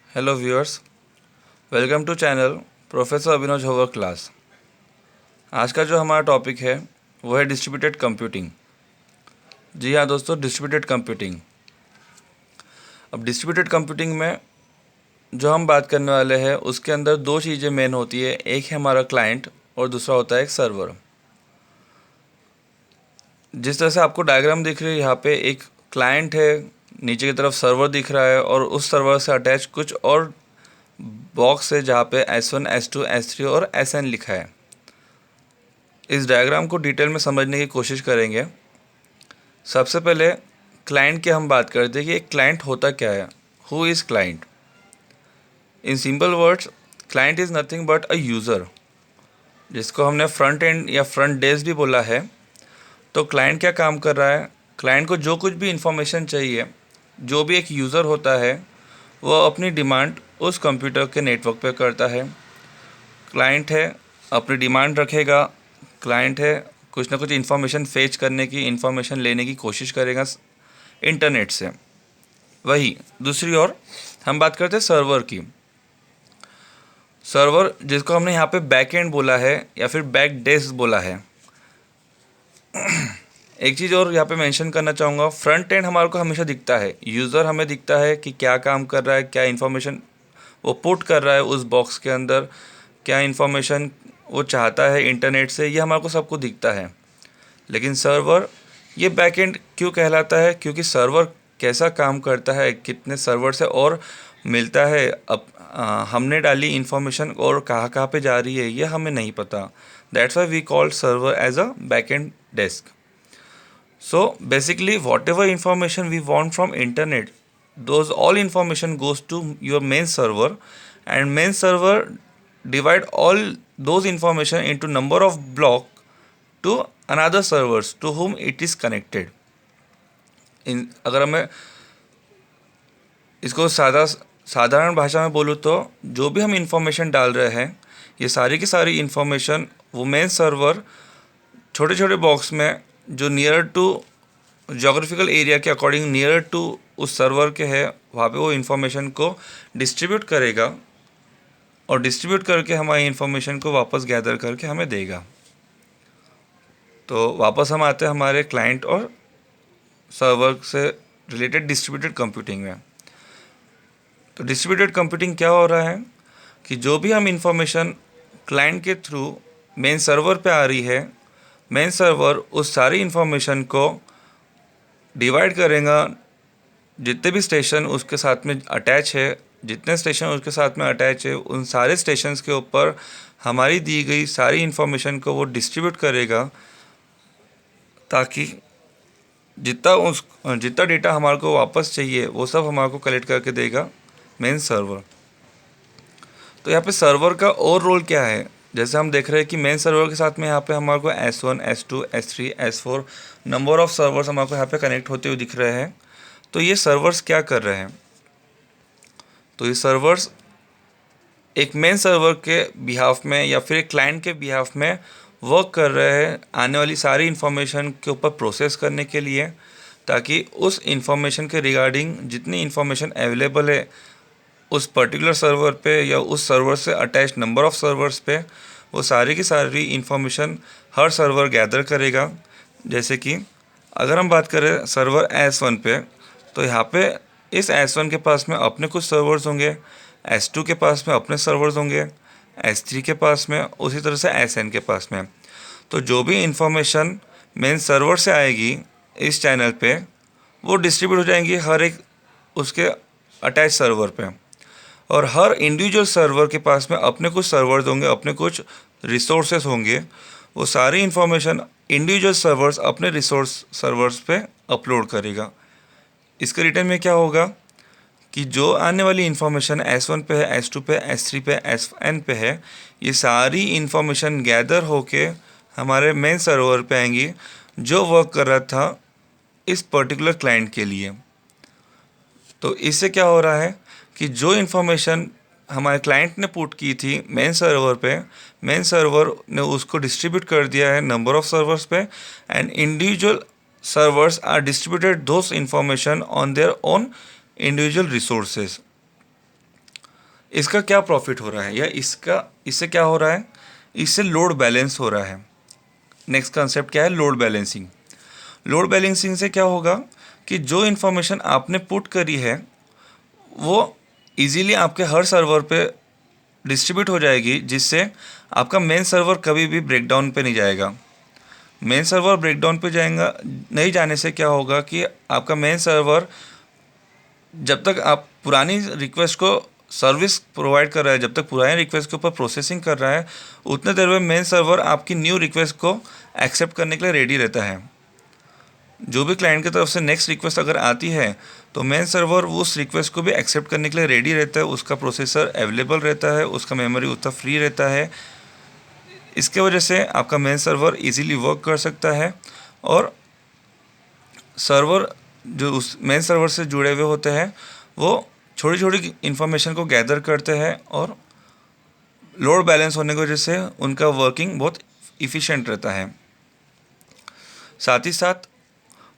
Hello viewers, welcome to channel professor Abhinav Jhawar class. आज का जो हमारा टॉपिक है वो है डिस्ट्रीब्यूटेड कंप्यूटिंग। जी हाँ दोस्तों, डिस्ट्रीब्यूटेड कंप्यूटिंग। अब डिस्ट्रीब्यूटेड कंप्यूटिंग में जो हम बात करने वाले हैं उसके अंदर दो चीज़ें मेन होती है। एक है हमारा क्लाइंट और दूसरा होता है एक सर्वर। जिस तरह से आपको डायग्राम दिख रही है, यहाँ पे एक क्लाइंट है, नीचे की तरफ सर्वर दिख रहा है और उस सर्वर से अटैच कुछ और बॉक्स है जहाँ पे S1, S2, S3 और Sn लिखा है। इस डायग्राम को डिटेल में समझने की कोशिश करेंगे। सबसे पहले क्लाइंट की हम बात करते हैं कि एक क्लाइंट होता क्या है। Who is client? In simple words, client is nothing but a user, जिसको हमने फ्रंट एंड या फ्रंट डेस्क भी बोला है। तो क्लाइंट क्या काम कर रहा है? क्लाइंट को जो कुछ भी इंफॉर्मेशन चाहिए, जो भी एक यूज़र होता है, वो अपनी डिमांड उस कंप्यूटर के नेटवर्क पे करता है। क्लाइंट है, अपनी डिमांड रखेगा। क्लाइंट है, कुछ ना कुछ इन्फॉर्मेशन फेच करने की, इन्फॉर्मेशन लेने की कोशिश करेगा इंटरनेट से। वही दूसरी ओर हम बात करते हैं सर्वर की। सर्वर, जिसको हमने यहाँ पे बैक एंड बोला है या फिर बैक डेस्क बोला है। एक चीज़ और यहाँ पे मेंशन करना चाहूँगा, फ्रंट एंड हमारे को हमेशा दिखता है, यूज़र हमें दिखता है कि क्या काम कर रहा है, क्या इन्फॉर्मेशन वो पुट कर रहा है उस बॉक्स के अंदर, क्या इन्फॉर्मेशन वो चाहता है इंटरनेट से, ये हमारे को सबको दिखता है। लेकिन सर्वर ये बैकएंड क्यों कहलाता है? क्योंकि सर्वर कैसा काम करता है, कितने सर्वर से और मिलता है, अब हमने डाली इन्फॉर्मेशन और कहाँ कहाँ पे जा रही है, ये हमें नहीं पता। That's why we call server as a backend desk. So basically whatever information we want from internet, those all information goes to your main server, and main server divide all those information into number of block to another servers to whom it is connected. इन अगर मैं इसको साधारण भाषा में बोलूँ तो जो भी हम इंफॉर्मेशन डाल रहे हैं, ये सारी की सारी इंफॉर्मेशन वो मेन सर्वर छोटे छोटे बॉक्स में जो नियर टू जोग्राफिकल एरिया के अकॉर्डिंग नियर टू उस सर्वर के है, वहाँ पे वो इन्फॉर्मेशन को डिस्ट्रीब्यूट करेगा और डिस्ट्रीब्यूट करके हमारी इन्फॉर्मेशन को वापस गैदर करके हमें देगा। तो वापस हम आते हैं हमारे क्लाइंट और सर्वर से रिलेटेड डिस्ट्रीब्यूटेड कंप्यूटिंग में। तो डिस्ट्रीब्यूटेड कंप्यूटिंग क्या हो रहा है कि जो भी हम इंफॉर्मेशन क्लाइंट के थ्रू मेन सर्वर पे आ रही है, मेन सर्वर उस सारी इन्फॉर्मेशन को डिवाइड करेगा। जितने भी स्टेशन उसके साथ में अटैच है, जितने स्टेशन उसके साथ में अटैच है, उन सारे स्टेशंस के ऊपर हमारी दी गई सारी इन्फॉर्मेशन को वो डिस्ट्रीब्यूट करेगा, ताकि जितना डेटा हमारे को वापस चाहिए वो सब हमारे को कलेक्ट करके देगा मेन सर्वर। तो यहाँ पे सर्वर का और रोल क्या है? जैसे हम देख रहे हैं कि मेन सर्वर के साथ में यहाँ पे हमारे को S1, S2, S3, S4 number of servers हमारे को यहाँ पे कनेक्ट होते हुए दिख रहे हैं। तो ये सर्वर्स क्या कर रहे हैं? तो ये सर्वर्स एक मेन सर्वर के बिहाफ में या फिर एक क्लाइंट के बिहाफ में वर्क कर रहे हैं आने वाली सारी इन्फॉर्मेशन के ऊपर प्रोसेस करने के लिए, ताकि उस इन्फॉर्मेशन के रिगार्डिंग जितनी इन्फॉर्मेशन अवेलेबल है उस पर्टिकुलर सर्वर पे या उस सर्वर से अटैच नंबर ऑफ़ सर्वर्स पे, वो सारी की सारी इन्फॉर्मेशन हर सर्वर गैदर करेगा। जैसे कि अगर हम बात करें सर्वर S1 पे, तो यहाँ पे इस S1 के पास में अपने कुछ सर्वर्स होंगे, S2 के पास में अपने सर्वर्स होंगे, S3 के पास में, उसी तरह से Sn के पास में। तो जो भी इंफॉर्मेशन मेन सर्वर से आएगी इस चैनल पे, वो डिस्ट्रीब्यूट हो जाएंगी हर एक उसके अटैच सर्वर पे, और हर इंडिविजुअल सर्वर के पास में अपने कुछ सर्वर्स होंगे, अपने कुछ रिसोर्सेस होंगे। वो सारी इन्फॉर्मेशन इंडिविजुअल सर्वर्स अपने रिसोर्स सर्वर्स पे अपलोड करेगा। इसके रिटर्न में क्या होगा कि जो आने वाली इन्फॉर्मेशन S1 पे है, S2 पे, S3 पे, Sn पे है, ये सारी इन्फॉर्मेशन गैदर होके हमारे मेन सर्वर पे आएंगी जो वर्क कर रहा था इस पर्टिकुलर क्लाइंट के लिए। तो इससे क्या हो रहा है कि जो इन्फॉर्मेशन हमारे क्लाइंट ने पुट की थी मेन सर्वर पे, मेन सर्वर ने उसको डिस्ट्रीब्यूट कर दिया है नंबर ऑफ़ सर्वर्स पे, and individual servers are distributed those information on their own individual resources. इसका क्या प्रॉफिट हो रहा है, या इससे क्या हो रहा है, इससे लोड बैलेंस हो रहा है। नेक्स्ट कंसेप्ट क्या है, लोड बैलेंसिंग। लोड बैलेंसिंग से क्या होगा कि जो इन्फॉर्मेशन आपने पुट करी है वो इजीली आपके हर सर्वर पे डिस्ट्रीब्यूट हो जाएगी, जिससे आपका मेन सर्वर कभी भी ब्रेकडाउन पे नहीं जाएगा। मेन सर्वर ब्रेकडाउन पे जाएगा नहीं जाने से क्या होगा कि आपका मेन सर्वर जब तक आप पुरानी रिक्वेस्ट को सर्विस प्रोवाइड कर रहा है, जब तक पुरानी रिक्वेस्ट के ऊपर प्रोसेसिंग कर रहा है, उतने देर में मेन सर्वर आपकी न्यू रिक्वेस्ट को एक्सेप्ट करने के लिए रेडी रहता है। जो भी क्लाइंट की तरफ से नेक्स्ट रिक्वेस्ट अगर आती है तो मेन सर्वर उस रिक्वेस्ट को भी एक्सेप्ट करने के लिए रेडी रहता है, उसका प्रोसेसर अवेलेबल रहता है, उसका मेमोरी उतना फ्री रहता है। इसके वजह से आपका मेन सर्वर इजीली वर्क कर सकता है, और सर्वर जो उस मेन सर्वर से जुड़े हुए होते हैं वो छोटी छोटी इन्फॉर्मेशन को गैदर करते हैं, और लोड बैलेंस होने की वजह से उनका वर्किंग बहुत इफ़िशेंट रहता है। साथ ही साथ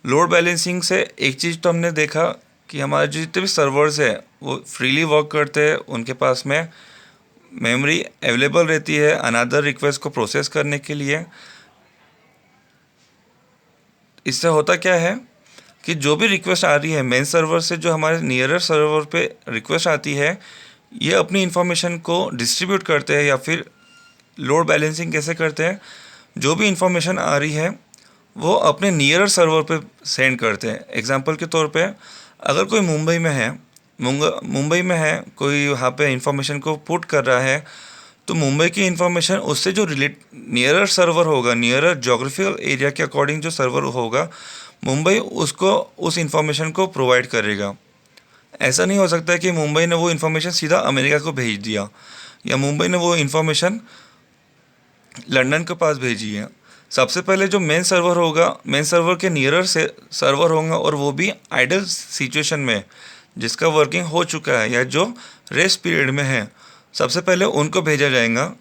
लोड बैलेंसिंग से एक चीज़ तो हमने देखा कि हमारे जो जितने भी सर्वर्स है वो फ्रीली वर्क करते हैं, उनके पास में मेमोरी अवेलेबल रहती है अनदर रिक्वेस्ट को प्रोसेस करने के लिए। इससे होता क्या है कि जो भी रिक्वेस्ट आ रही है मेन सर्वर से, जो हमारे नियरर सर्वर पे रिक्वेस्ट आती है, ये अपनी इन्फॉर्मेशन को डिस्ट्रीब्यूट करते हैं, या फिर लोड बैलेंसिंग कैसे करते हैं, जो भी इन्फॉर्मेशन आ रही है वो अपने नियरर सर्वर पे सेंड करते हैं। एग्जांपल के तौर पे अगर कोई मुंबई में है कोई, वहाँ पे इन्फॉर्मेशन को पुट कर रहा है, तो मुंबई की इन्फॉर्मेशन उससे जो नियरर सर्वर होगा, नियरर जोग्राफिकल एरिया के अकॉर्डिंग जो सर्वर होगा, मुंबई उसको उस इन्फॉर्मेशन को प्रोवाइड करेगा। ऐसा नहीं हो सकता है कि मुंबई ने वो इन्फॉर्मेशन सीधा अमेरिका को भेज दिया, या मुंबई ने वो इन्फॉर्मेशन लंदन के पास भेजी है। सबसे पहले जो मेन सर्वर होगा, मेन सर्वर के नियरर से सर्वर होगा, और वो भी आइडल सिचुएशन में, जिसका वर्किंग हो चुका है या जो रेस्ट पीरियड में है, सबसे पहले उनको भेजा जाएगा।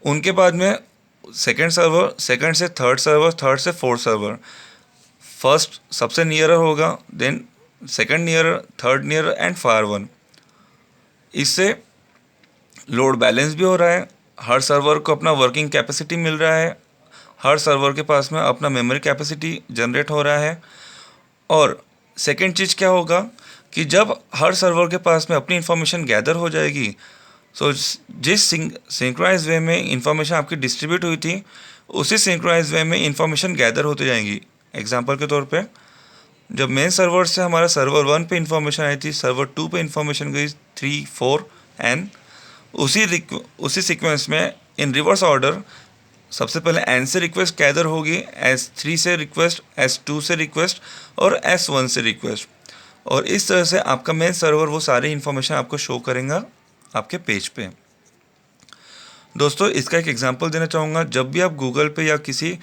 उनके बाद में सेकंड सर्वर, सेकंड से थर्ड सर्वर, थर्ड से फोर्थ सर्वर। फर्स्ट सबसे नियरर होगा, then second nearer, third nearer and far one. इससे लोड बैलेंस भी हो रहा है, हर सर्वर को अपना वर्किंग कैपेसिटी मिल रहा है, हर सर्वर के पास में अपना मेमोरी कैपेसिटी जनरेट हो रहा है। और सेकंड चीज़ क्या होगा कि जब हर सर्वर के पास में अपनी इन्फॉर्मेशन गैदर हो जाएगी, सो जिस सिंक्रोनाइज वे में इन्फॉर्मेशन आपकी डिस्ट्रीब्यूट हुई थी, उसी सिंक्रोनाइज वे में इन्फॉर्मेशन गैदर होती जाएंगी। एग्जांपल के तौर पे जब मेन सर्वर से हमारा सर्वर 1 पे इन्फॉर्मेशन आई थी, सर्वर 2 पे इन्फॉर्मेशन गई 3, 4 एन, उसी सीक्वेंस में इन रिवर्स ऑर्डर सबसे पहले एन से रिक्वेस्ट गैदर होगी, S3 से रिक्वेस्ट, S2 से रिक्वेस्ट और S1 से रिक्वेस्ट, और इस तरह से आपका मेन सर्वर वो सारी इन्फॉर्मेशन आपको शो करेगा आपके पेज पे। दोस्तों, इसका एक एग्जांपल देना चाहूँगा। जब भी आप गूगल पे या किसी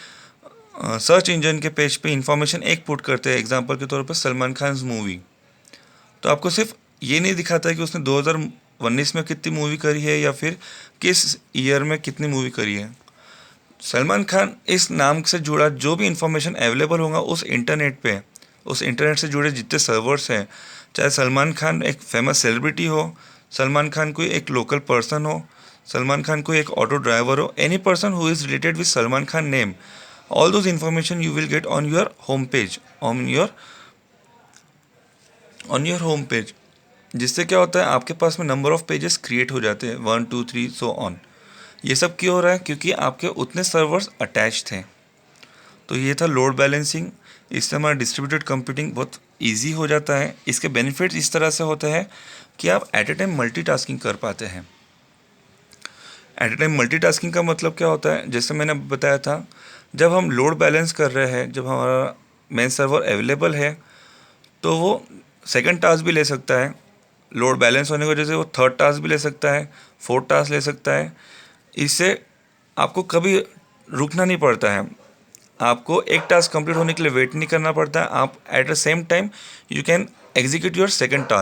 सर्च इंजन के पेज पे इन्फॉर्मेशन एक पुट करते हैं, एग्जांपल के तौर पे सलमान खान मूवी, तो आपको सिर्फ ये नहीं दिखाता है कि उसने 2019 में कितनी मूवी करी है या फिर किस ईयर में कितनी मूवी करी है। सलमान खान इस नाम से जुड़ा जो भी इन्फॉर्मेशन अवेलेबल होगा उस इंटरनेट पे, उस इंटरनेट से जुड़े जितने सर्वर्स हैं, चाहे सलमान खान एक फेमस सेलिब्रिटी हो, सलमान खान कोई एक लोकल पर्सन हो, सलमान खान कोई एक ऑटो ड्राइवर हो, any person who is related with Salman Khan name, all those information you will get on your home page, on your home page। जिससे क्या होता है, आपके पास में नंबर ऑफ पेजेस क्रिएट हो जाते हैं, 1, 2, 3 सो ऑन। ये सब क्यों हो रहा है? क्योंकि आपके उतने सर्वर्स अटैच थे। तो ये था लोड बैलेंसिंग। इससे हमारा डिस्ट्रीब्यूटेड कंप्यूटिंग बहुत ईजी हो जाता है। इसके बेनिफिट्स इस तरह से होते हैं कि आप एट ए टाइम मल्टीटास्किंग कर पाते हैं। एट ए टाइम मल्टीटास्किंग का मतलब क्या होता है? जैसे मैंने बताया था, जब हम लोड बैलेंस कर रहे हैं, जब हमारा मेन सर्वर अवेलेबल है, तो वो सेकंड टास्क भी ले सकता है। लोड बैलेंस होने की वजह से वो थर्ड टास्क भी ले सकता है, फोर्थ टास्क ले सकता है। इससे आपको कभी रुकना नहीं पड़ता है, आपको एक टास्क कंप्लीट होने के लिए वेट नहीं करना पड़ता है। आप at the same time you can execute your second task.